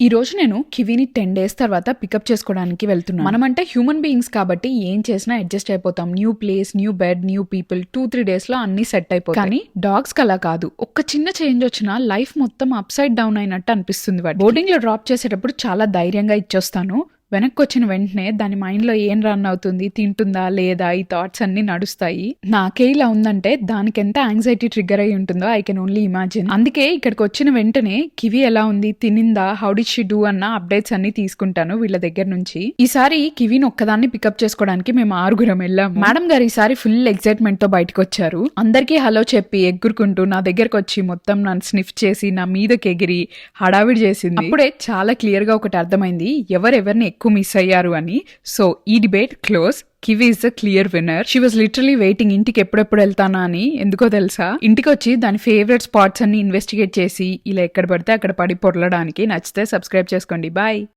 ఈ రోజు నేను కివీని 10 days తర్వాత పికప్ చేసుకోవడానికి వెళ్తున్నాను. మనమంటే హ్యూమన్ బీయింగ్స్ కాబట్టి ఏం చేసినా అడ్జస్ట్ అయిపోతాం. New place, new bed, new people 2-3 days లో అన్ని సెట్ అయిపోతాయి. కానీ డాగ్స్ కి అలా కాదు. ఒక్క చిన్న చేంజ్ వచ్చినా లైఫ్ మొత్తం అప్ సైడ్ డౌన్ అయినట్టు అనిపిస్తుంది. బోర్డింగ్ లో డ్రాప్ చేసేటప్పుడు చాలా ధైర్యంగా ఇచ్చొస్తాను. వెనక్కి వచ్చిన వెంటనే దాని మైండ్ లో ఏం రన్ అవుతుంది, తింటుందా లేదా, ఈ థాట్స్ అన్ని నడుస్తాయి. నాకే ఇలా ఉందంటే దానికి ఎంత యాంగ్జైటీ ట్రిగ్గర్ అయి ఉంటుందో ఐ కెన్ ఓన్లీ ఇమాజిన్. అందుకే ఇక్కడికి వచ్చిన వెంటనే కివి ఎలా ఉంది, తినిందా, హౌ డిడ్ షీ డూ అన్న అప్డేట్స్ అన్ని తీసుకుంటాను వీళ్ళ దగ్గర నుంచి. ఈసారి కివిని ఒక్కదాన్ని పికప్ చేసుకోవడానికి మేము 6 వెళ్ళాము. మేడం గారు ఈసారి ఫుల్ ఎక్సైట్మెంట్ తో బయటకు వచ్చారు. అందరికీ హలో చెప్పి ఎగురుకుంటూ నా దగ్గరకు వచ్చి మొత్తం నన్ను స్నిఫ్ చేసి నా మీదకి ఎగిరి హడావిడి చేసింది. అప్పుడే చాలా క్లియర్ గా ఒకటి అర్థమైంది, ఎవరెవరిని ఎక్కువ మిస్ అయ్యారు అని. సో ఈ debate close. Kiwi is the clear winner. She was literally waiting ఇంటికి ఎప్పుడెప్పుడు వెళ్తానా అని. ఎందుకో తెలుసా, ఇంటికి వచ్చి దాని ఫేవరెట్ స్పాట్స్ అన్ని ఇన్వెస్టిగేట్ చేసి ఇలా ఎక్కడ పడితే అక్కడ పడి పొరలడానికి. నచ్చితే సబ్స్క్రైబ్ చేసుకోండి. బాయ్.